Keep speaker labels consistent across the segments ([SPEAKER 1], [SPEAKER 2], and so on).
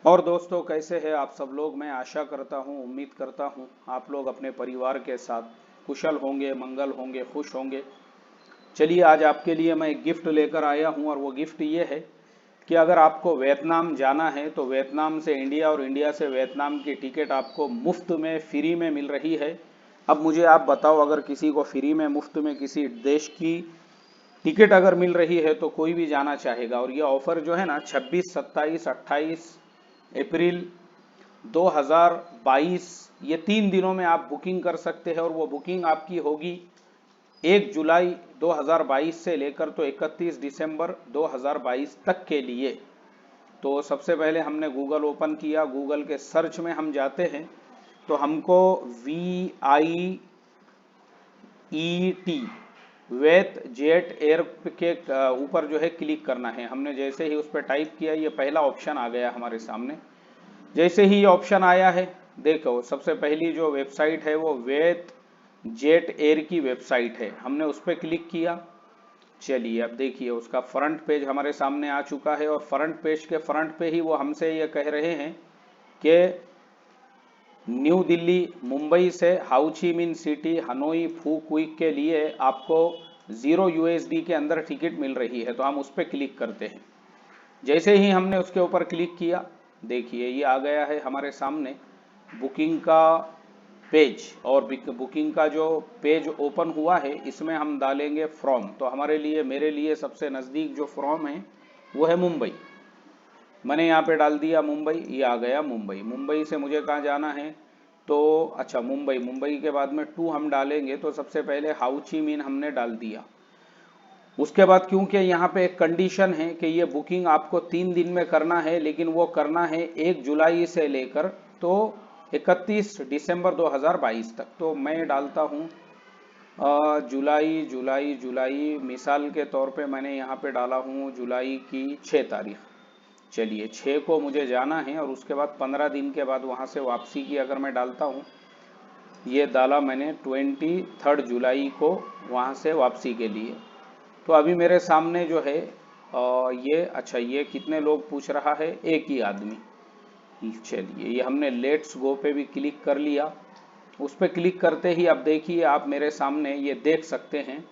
[SPEAKER 1] और दोस्तों, कैसे हैं आप सब लोग। मैं आशा करता हूं, उम्मीद करता हूं आप लोग अपने परिवार के साथ कुशल होंगे, मंगल होंगे, खुश होंगे। चलिए, आज आपके लिए मैं एक गिफ्ट लेकर आया हूं और वो गिफ्ट ये है कि अगर आपको वियतनाम जाना है तो वियतनाम से इंडिया और इंडिया से वियतनाम की टिकट आपको मुफ्त में, फ्री में मिल रही है। अब मुझे आप बताओ, अगर किसी को फ्री में, मुफ्त में किसी देश की टिकट अगर मिल रही है तो कोई भी जाना चाहेगा। और ये ऑफर जो है ना, 26, 27, 28 अप्रैल 2022, ये 3 दिनों में आप बुकिंग कर सकते हैं। और वो बुकिंग आपकी होगी 1 जुलाई 2022 से लेकर तो 31 दिसंबर 2022 तक के लिए। तो सबसे पहले हमने गूगल ओपन किया, गूगल के सर्च में हम जाते हैं तो हमको VIET वेट जेट एयर के ऊपर जो है क्लिक करना है। हमने जैसे ही उस पर टाइप किया, ये पहला ऑप्शन आ गया हमारे सामने। जैसे ही ये ऑप्शन आया है, देखो सबसे पहली जो वेबसाइट है वो वेट जेट एयर की वेबसाइट है। हमने उस पर क्लिक किया। चलिए, अब देखिए उसका फ्रंट पेज हमारे सामने आ चुका है और फ्रंट पेज के फ्रंट पे ही वो हमसे ये कह रहे हैं कि न्यू दिल्ली, मुंबई से हाउ ची मिन सिटी, हनोई, फू क्विक के लिए आपको 0 USD के अंदर टिकट मिल रही है। तो हम उस पर क्लिक करते हैं। जैसे ही हमने उसके ऊपर क्लिक किया, देखिए ये आ गया है हमारे सामने बुकिंग का पेज। और बुकिंग का जो पेज ओपन हुआ है, इसमें हम डालेंगे फ्रॉम। तो हमारे लिए, मेरे लिए सबसे नज़दीक जो फ्रॉम है वो है मुंबई। मैंने यहाँ पे डाल दिया मुंबई, ये आ गया मुंबई। मुंबई से मुझे कहाँ जाना है, तो अच्छा मुंबई, मुंबई के बाद में टू हम डालेंगे। तो सबसे पहले हाउ ची मिन हमने डाल दिया। उसके बाद क्योंकि यहाँ पे एक कंडीशन है कि ये बुकिंग आपको 3 दिन में करना है, लेकिन वो करना है 1 जुलाई से लेकर तो 31 दिसंबर 2022 तक। तो मैं डालता हूँ जुलाई जुलाई जुलाई, मिसाल के तौर पे मैंने यहाँ पे डाला हूँ जुलाई की 6 तारीख। चलिए, 6 को मुझे जाना है और उसके बाद 15 दिन के बाद वहाँ से वापसी की अगर मैं डालता हूँ, ये डाला मैंने 23 जुलाई को वहाँ से वापसी के लिए। तो अभी मेरे सामने जो है ये, अच्छा ये कितने लोग पूछ रहा है, एक ही आदमी। चलिए, ये हमने लेट्स गो पे भी क्लिक कर लिया। उस पर क्लिक करते ही अब देखिए आप मेरे सामने ये देख सकते हैं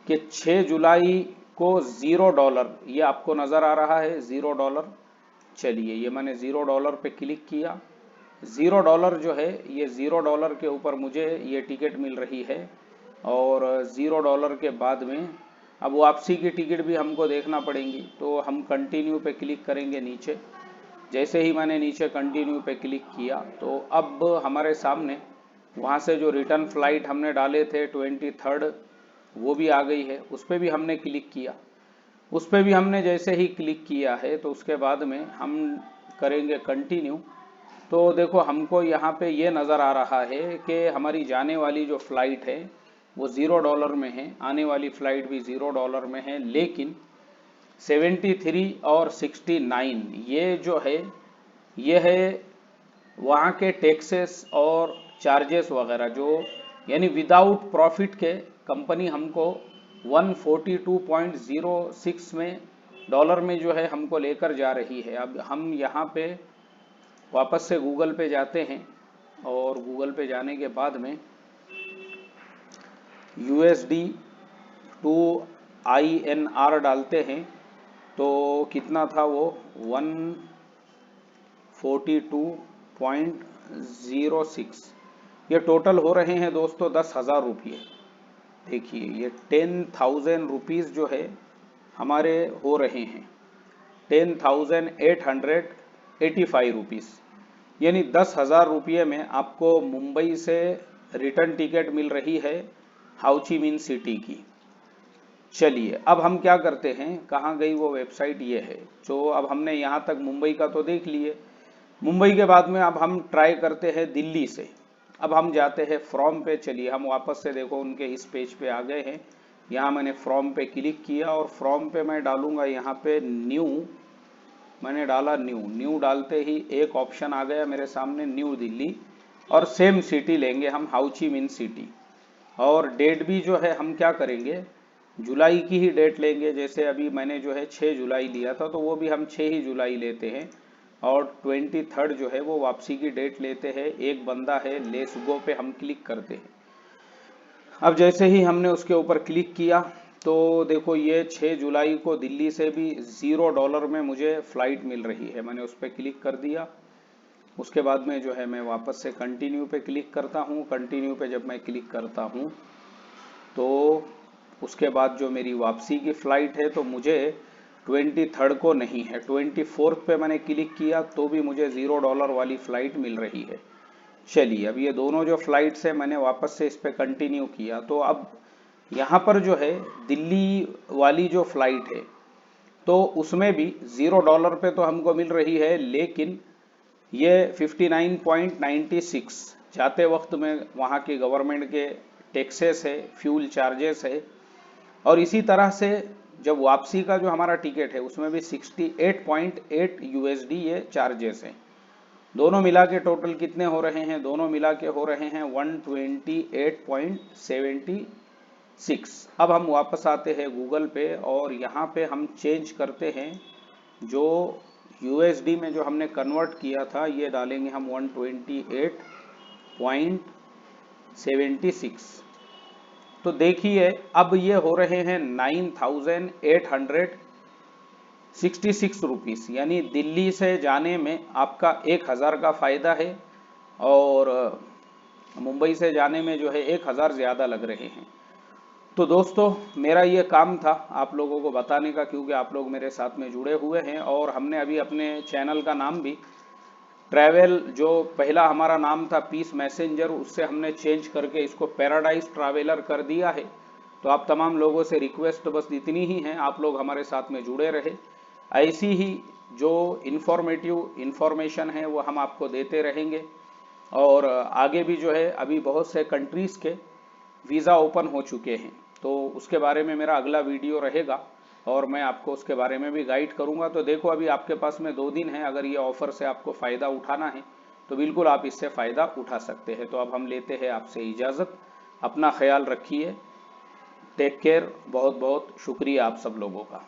[SPEAKER 1] कि 6 जुलाई को $0, ये आपको नज़र आ रहा है $0। चलिए, ये मैंने $0 पे क्लिक किया। $0 जो है, ये $0 के ऊपर मुझे ये टिकट मिल रही है। और $0 के बाद में अब वापसी की टिकट भी हमको देखना पड़ेगी। तो हम कंटिन्यू पे क्लिक करेंगे नीचे। जैसे ही मैंने नीचे कंटिन्यू पे क्लिक किया तो अब हमारे सामने वहाँ से जो रिटर्न फ्लाइट हमने डाले थे 23, वो भी आ गई है। उस पर भी हमने क्लिक किया। उस पर भी हमने जैसे ही क्लिक किया है तो उसके बाद में हम करेंगे कंटिन्यू। तो देखो हमको यहाँ पे ये नज़र आ रहा है कि हमारी जाने वाली जो फ़्लाइट है वो $0 में है, आने वाली फ़्लाइट भी $0 में है। लेकिन 73 और 69 ये जो है, ये है वहाँ के टैक्सेस और चार्जेस वगैरह, जो यानी विदाउट प्रॉफिट के कंपनी हमको 142.06 में डॉलर में जो है हमको लेकर जा रही है। अब हम यहाँ पे वापस से गूगल पे जाते हैं और गूगल पे जाने के बाद में USD टू INR डालते हैं तो कितना था वो, 142.06। ये टोटल हो रहे हैं दोस्तों 10,000 रुपये। देखिए, ये 10,000 रुपीज़ जो है हमारे हो रहे हैं 10,885 रुपीज़। यानी 10,000 रुपये में आपको मुंबई से रिटर्न टिकट मिल रही है हाउ ची मिन सिटी की। चलिए, अब हम क्या करते हैं, कहाँ गई वो वेबसाइट, ये है। तो अब हमने यहाँ तक मुंबई का तो देख लिए। मुंबई के बाद में अब हम ट्राई करते हैं दिल्ली से। अब हम जाते हैं फ्रॉम पे। चलिए, हम वापस से देखो उनके इस पेज पे आ गए हैं। यहाँ मैंने फ्रॉम पे क्लिक किया और फ्रॉम पे मैं डालूंगा यहाँ पे न्यू। मैंने डाला न्यू। न्यू डालते ही एक ऑप्शन आ गया मेरे सामने, न्यू दिल्ली। और सेम सिटी लेंगे हम, हाउ ची मिन सिटी। और डेट भी जो है हम क्या करेंगे, जुलाई की ही डेट लेंगे। जैसे अभी मैंने जो है 6 जुलाई लिया था, तो वो भी हम 6 ही जुलाई लेते हैं। और 23 जो है वो वापसी की डेट लेते हैं। एक बंदा है, लेट्स गो पे हम क्लिक करते हैं। अब जैसे ही हमने उसके ऊपर क्लिक किया तो देखो ये 6 जुलाई को दिल्ली से भी $0 में मुझे फ्लाइट मिल रही है। मैंने उस पर क्लिक कर दिया। उसके बाद में जो है मैं वापस से कंटिन्यू पे क्लिक करता हूँ। कंटिन्यू पे जब मैं क्लिक करता हूँ तो उसके बाद जो मेरी वापसी की फ़्लाइट है तो मुझे 23 को नहीं है, 24 पे मैंने क्लिक किया तो भी मुझे $0 वाली फ़्लाइट मिल रही है। चलिए अब ये दोनों जो फ्लाइट्स है मैंने वापस से इस पर कंटिन्यू किया तो अब यहाँ पर जो है दिल्ली वाली जो फ्लाइट है तो उसमें भी $0 पे तो हमको मिल रही है, लेकिन ये 59.96 जाते वक्त में वहाँ के गवर्नमेंट के टैक्सेस है, फ्यूल चार्जेस है, और इसी तरह से जब वापसी का जो हमारा टिकट है उसमें भी 68.8 USD ये चार्जेस हैं। दोनों मिला के टोटल कितने हो रहे हैं? दोनों मिला के हो रहे हैं 128.76। अब हम वापस आते हैं गूगल पे और यहाँ पे हम चेंज करते हैं, जो USD में जो हमने कन्वर्ट किया था ये डालेंगे हम 128.76। तो देखिए अब ये हो रहे हैं 9,866 रुपीस, यानी दिल्ली से जाने में आपका 1,000 का फ़ायदा है और मुंबई से जाने में जो है 1,000 ज़्यादा लग रहे हैं। तो दोस्तों मेरा ये काम था आप लोगों को बताने का, क्योंकि आप लोग मेरे साथ में जुड़े हुए हैं और हमने अभी अपने चैनल का नाम भी ट्रैवल, जो पहला हमारा नाम था पीस मैसेंजर, उससे हमने चेंज करके इसको पैराडाइज ट्रैवलर कर दिया है। तो आप तमाम लोगों से रिक्वेस्ट बस इतनी ही है, आप लोग हमारे साथ में जुड़े रहे। ऐसी ही जो इन्फॉर्मेशन है वो हम आपको देते रहेंगे और आगे भी जो है अभी बहुत से कंट्रीज़ के वीज़ा ओपन हो चुके हैं तो उसके बारे में मेरा अगला वीडियो रहेगा और मैं आपको उसके बारे में भी गाइड करूंगा। तो देखो अभी आपके पास में 2 दिन है, अगर ये ऑफ़र से आपको फ़ायदा उठाना है तो बिल्कुल आप इससे फ़ायदा उठा सकते हैं। तो अब हम लेते हैं आपसे इजाज़त। अपना ख्याल रखिए, टेक केयर। बहुत बहुत शुक्रिया आप सब लोगों का।